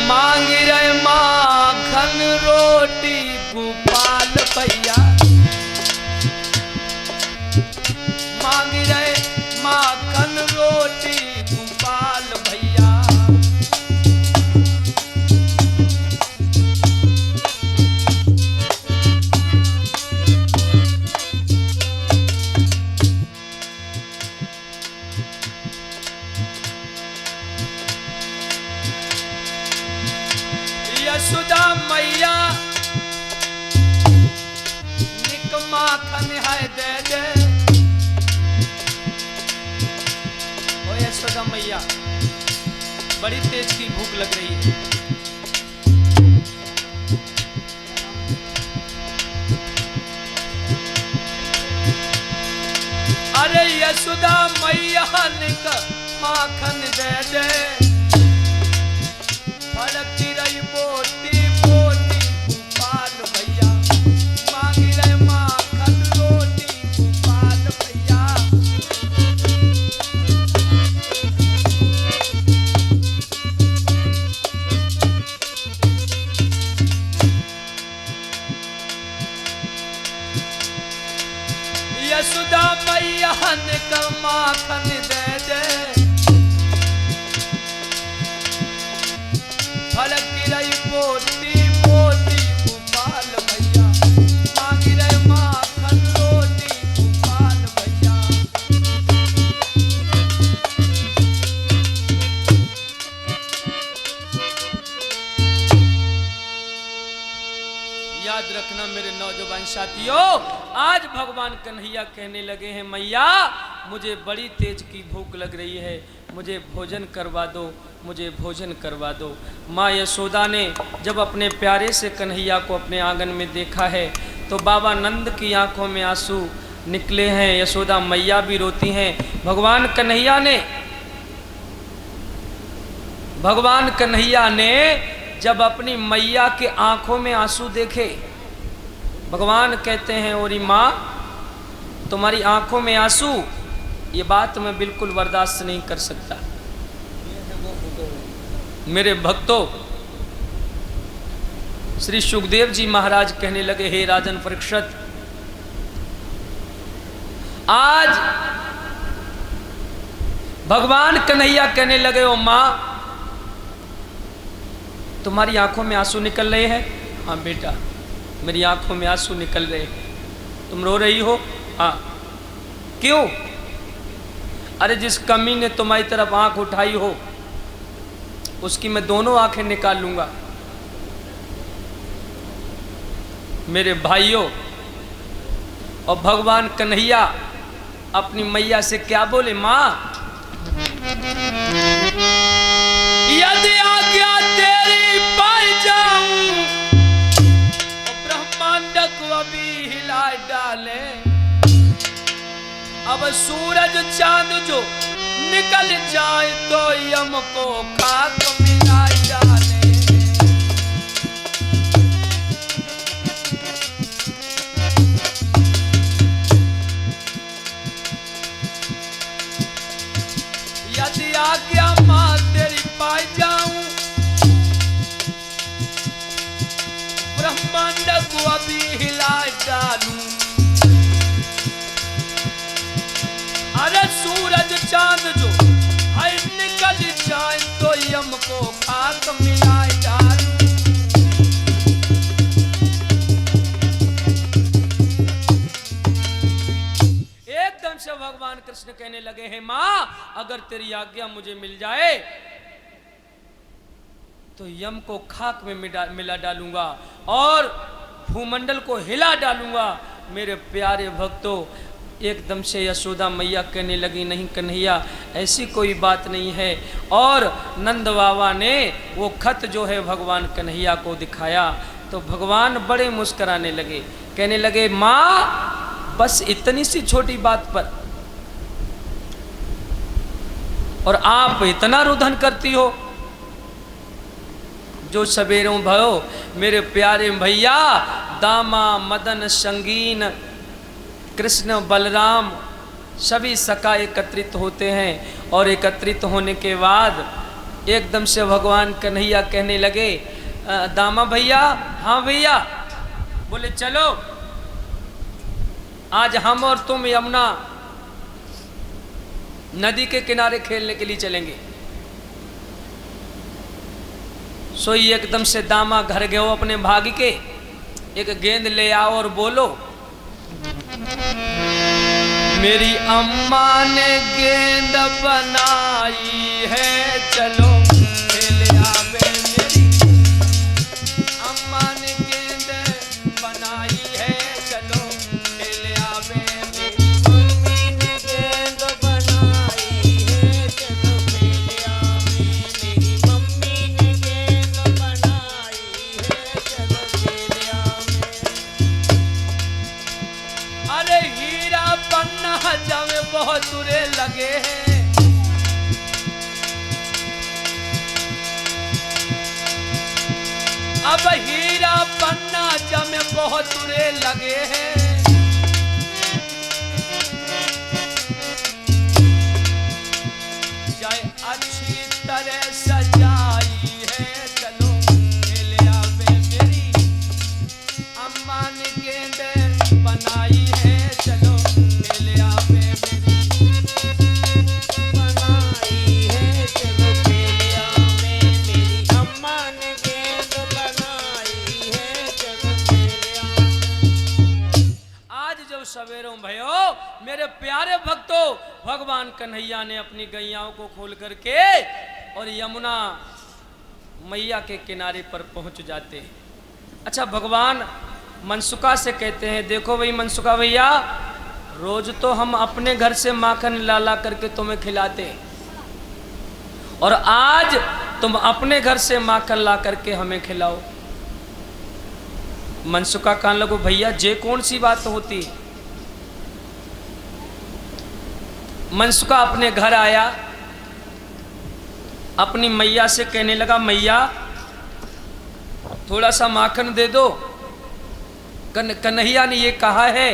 मांग रहे माखन रोटी गोपाल भैया, मांग रहे माखन रोटी गोपाल भैया। यशोदा मैया निक माखन है दे दे। ओ यशोदा मैया बड़ी तेज की भूख लग रही है। अरे यशोदा मैया निक माखन दे दे। फड़कती रही बोटी बोटी गोपाल भैया, मांग रहे माखन रोटी गोपाल भैया। यशोदा मैया निक माखन दे दे। फड़कती रही बोटी बोटी गोपाल भैया, मांग रहे माखन रोटी गोपाल भैया। याद रखना मेरे नौजवान साथियों, आज भगवान कन्हैया कहने लगे हैं मैया मुझे बड़ी तेज की भूख लग रही है, मुझे भोजन करवा दो, मुझे भोजन करवा दो। माँ यशोदा ने जब अपने प्यारे से कन्हैया को अपने आंगन में देखा है तो बाबा नंद की आंखों में आंसू निकले हैं। यशोदा मैया भी रोती हैं। भगवान कन्हैया ने जब अपनी मैया के आंखों में आंसू देखे, भगवान कहते हैं ओरी माँ तुम्हारी आंखों में आंसू, ये बात मैं बिल्कुल बर्दाश्त नहीं कर सकता। मेरे भक्तों, श्री सुखदेव जी महाराज कहने लगे हे राजन परीक्षित, आज भगवान कन्हैया कहने लगे ओ मां तुम्हारी आंखों में आंसू निकल रहे हैं। हाँ बेटा मेरी आंखों में आंसू निकल रहे हैं। तुम रो रही हो? हाँ। क्यों? अरे जिस कमी ने तुम्हारी तरफ आंख उठाई हो उसकी मैं दोनों आंखें निकाल लूंगा। मेरे भाइयों, और भगवान कन्हैया अपनी मैया से क्या बोले? मां यदि आज्ञा तेरी पाई जाऊं, ब्रह्मांड को अभी हिला डाले। अब सूरज चांद जो निकल जाए तो यम को खाक मिला डाले। यदि आज्ञा मां तेरी पाई जाऊं, ब्रह्मांड को अभी हिला डालूं। अरे सूरज चांद जो है निकल जाए तो यम को खाक मिलाए डालूं। एकदम से भगवान कृष्ण कहने लगे हैं मां अगर तेरी आज्ञा मुझे मिल जाए तो यम को खाक में मिला डालूंगा और भूमंडल को हिला डालूंगा। मेरे प्यारे भक्तों, एकदम से यशोदा मैया कहने लगी नहीं कन्हैया ऐसी कोई बात नहीं है। और नंद बाबा ने वो खत जो है भगवान कन्हैया को दिखाया तो भगवान बड़े मुस्कुराने लगे, कहने लगे माँ बस इतनी सी छोटी बात पर और आप इतना रुदन करती हो। जो सवेरों भयो मेरे प्यारे भैया दामा मदन संगीन कृष्ण बलराम सभी सखा एकत्रित होते हैं और एकत्रित होने के बाद एकदम से भगवान कन्हैया कहने लगे, दामा भैया, हाँ भैया। बोले चलो आज हम और तुम यमुना नदी के किनारे खेलने के लिए चलेंगे। सोई एकदम से दामा घर गए अपने भाग के, एक गेंद ले आओ और बोलो, मेरी अम्मा ने गेंद बनाई है, चलो खेल आवे। मेरी अम्मा ने गेंद बनाई है, चलो खेल आवे। मेरी मम्मी ने गेंद बनाई है, चलो खेल आवे। मेरी मम्मी ने गेंद बनाई है, चलो खेल आवे। अरे हीरा पन्ना जावे बहुत बुरे लगे हैं, अब हीरा पन्ना जमे बहुत बुरे लगे हैं। चाहे अच्छी तरह सजाई है, चलो खेल आवे। मेरी अम्मा ने गेंद बनाई है, चलो खेल आवे। मेरी बनाई है, चलो खेल आवे। मेरी अम्मा ने गेंद बनाई है, चलो खेल आवे। आज जब सवेरों भयो मेरे प्यारे भक्तों, भगवान कन्हैया ने अपनी गैयाओं को खोल करके और यमुना मैया के किनारे पर पहुंच जाते हैं। अच्छा, भगवान मनसुका से कहते हैं, देखो भाई मनसुका भैया, रोज तो हम अपने घर से माखन ला ला करके तुम्हें खिलाते, और आज तुम अपने घर से माखन ला करके हमें खिलाओ। मनसुका कहने लगो, भैया जे कौन सी बात होती। मनसुका अपने घर आया, अपनी मैया से कहने लगा, मैया थोड़ा सा माखन दे दो। कन्हैया ने ये कहा है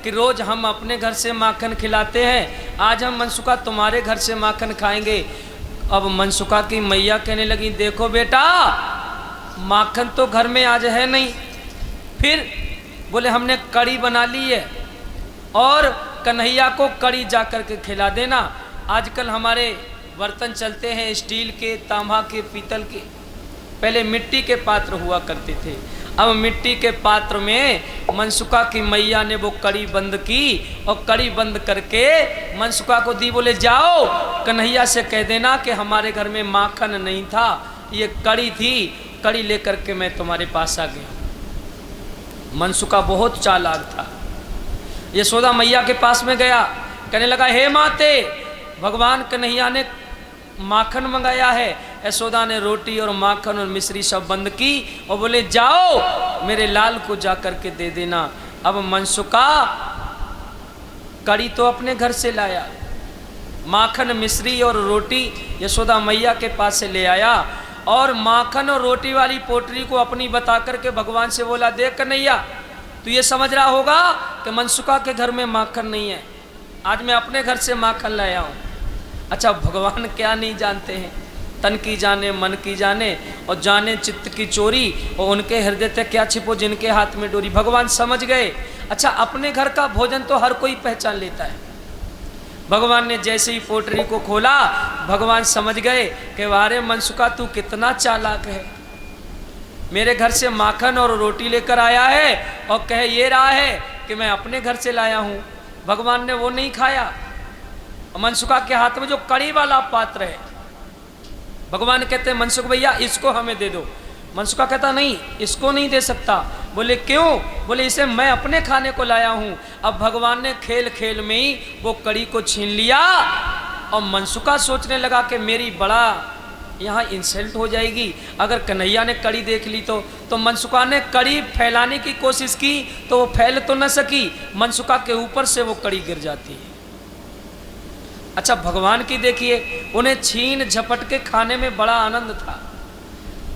कि रोज हम अपने घर से माखन खिलाते हैं, आज हम मनसुका तुम्हारे घर से माखन खाएंगे। अब मनसुका की मैया कहने लगी, देखो बेटा माखन तो घर में आज है नहीं। फिर बोले हमने कड़ी बना ली है, और कन्हैया को कड़ी जा कर के खिला देना। आजकल हमारे बर्तन चलते हैं स्टील के, तांबा के, पीतल के, पहले मिट्टी के पात्र हुआ करते थे। अब मिट्टी के पात्र में मनसुका की मैया ने वो कड़ी बंद की, और कड़ी बंद करके मनसुका को दी। बोले जाओ कन्हैया से कह देना कि हमारे घर में माखन नहीं था, ये कड़ी थी, कड़ी लेकर के मैं तुम्हारे पास आ गया। मनसुका बहुत चालाक था। यशोदा मैया के पास में गया, कहने लगा, हे माते, भगवान कन्हैया ने माखन मंगाया है। यशोदा ने रोटी और माखन और मिश्री सब बंद की, और बोले जाओ मेरे लाल को जा कर के दे देना। अब मनसुका कड़ी तो अपने घर से लाया, माखन मिश्री और रोटी यशोदा मैया के पास से ले आया, और माखन और रोटी वाली पोटली को अपनी बता करके भगवान से बोला, देख कन्हैया तू ये समझ रहा होगा कि मनसुका के घर में माखन नहीं है, आज मैं अपने घर से माखन लाया हूँ। अच्छा, भगवान क्या नहीं जानते हैं, तन की जाने मन की जाने, और जाने चित्त की चोरी, और उनके हृदय तक क्या छिपो जिनके हाथ में डोरी। भगवान समझ गए। अच्छा, अपने घर का भोजन तो हर कोई पहचान लेता है। भगवान ने जैसे ही पोटली को खोला, भगवान समझ गए कि वारे मनसुका तू कितना चालाक है, मेरे घर से माखन और रोटी लेकर आया है और कह ये रहा है कि मैं अपने घर से लाया हूँ। भगवान ने वो नहीं खाया। मनसुका के हाथ में जो कड़ी वाला पात्र है, भगवान कहते हैं मनसुख भैया इसको हमें दे दो। मनसुका कहता नहीं, इसको नहीं दे सकता। बोले क्यों? बोले इसे मैं अपने खाने को लाया हूँ। अब भगवान ने खेल खेल में ही वो कड़ी को छीन लिया, और मनसुका सोचने लगा कि मेरी बड़ा यहाँ इंसल्ट हो जाएगी अगर कन्हैया ने कड़ी देख ली तो मनसुका ने कड़ी फैलाने की कोशिश की तो वो फैल तो न सकी, मनसुका के ऊपर से वो कड़ी गिर जाती है। अच्छा, भगवान की देखिए, उन्हें छीन झपट के खाने में बड़ा आनंद था।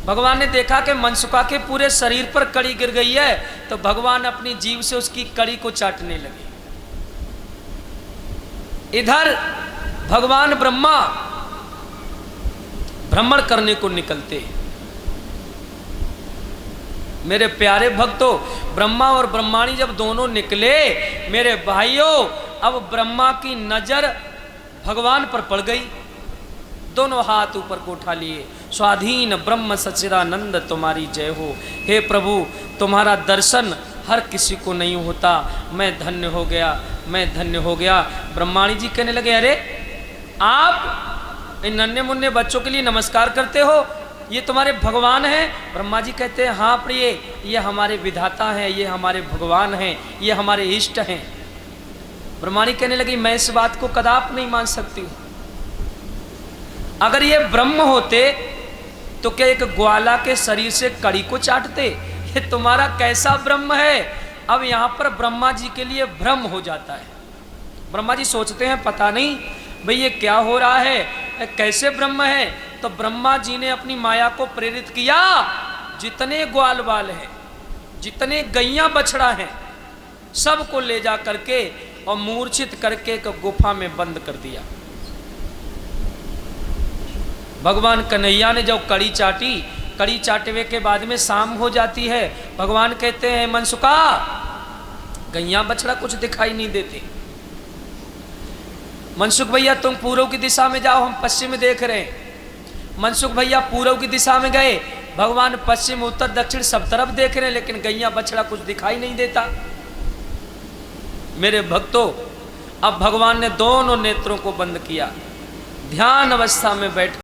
भगवान ने देखा कि मनसुका के पूरे शरीर पर कड़ी गिर गई है, तो भगवान अपनी जीभ से उसकी कड़ी को चाटने लगे। इधर भगवान ब्रह्मा भ्रमण करने को निकलते। मेरे प्यारे भक्तों, ब्रह्मा और ब्रह्माणी जब दोनों निकले मेरे भाइयों, अब ब्रह्मा की नजर भगवान पर पड़ गई। दोनों हाथ ऊपर को उठा लिए, स्वाधीन ब्रह्म सच्चिदानंद तुम्हारी जय हो। हे प्रभु, तुम्हारा दर्शन हर किसी को नहीं होता, मैं धन्य हो गया, मैं धन्य हो गया। ब्रह्माणी जी कहने लगे, अरे आप इन नन्हे मुन्ने बच्चों के लिए नमस्कार करते हो, ये तुम्हारे भगवान हैं? ब्रह्मा जी कहते हैं, हाँ प्रिय, ये हमारे विधाता हैं, ये हमारे भगवान हैं, ये हमारे इष्ट हैं। ब्रह्माणी कहने लगी, मैं इस बात को कदाप नहीं मान सकती हूँ। अगर ये ब्रह्म होते तो क्या एक ग्वाला के शरीर से कड़ी को चाटते? ये तुम्हारा कैसा ब्रह्म है? अब यहाँ पर ब्रह्मा जी के लिए भ्रम हो जाता है। ब्रह्मा जी सोचते हैं, पता नहीं भाई ये क्या हो रहा है, कैसे ब्रह्म है। तो ब्रह्मा जी ने अपनी माया को प्रेरित किया, जितने ग्वाल बाल हैं, जितने गैया बछड़ा हैं, सबको ले जा करके और मूर्छित करके एक गुफा में बंद कर दिया। भगवान कन्हैया ने जब कड़ी चाटी, कड़ी चाटवे के बाद में शाम हो जाती है। भगवान कहते हैं, मनसुका, गैया बछड़ा कुछ दिखाई नहीं देते। मनसुख भैया तुम पूर्व की दिशा में जाओ, हम पश्चिम में देख रहे हैं। मनसुख भैया पूर्व की दिशा में गए, भगवान पश्चिम उत्तर दक्षिण सब तरफ देख रहे हैं, लेकिन गैया बछड़ा कुछ दिखाई नहीं देता। मेरे भक्तों, अब भगवान ने दोनों नेत्रों को बंद किया, ध्यान अवस्था में बैठ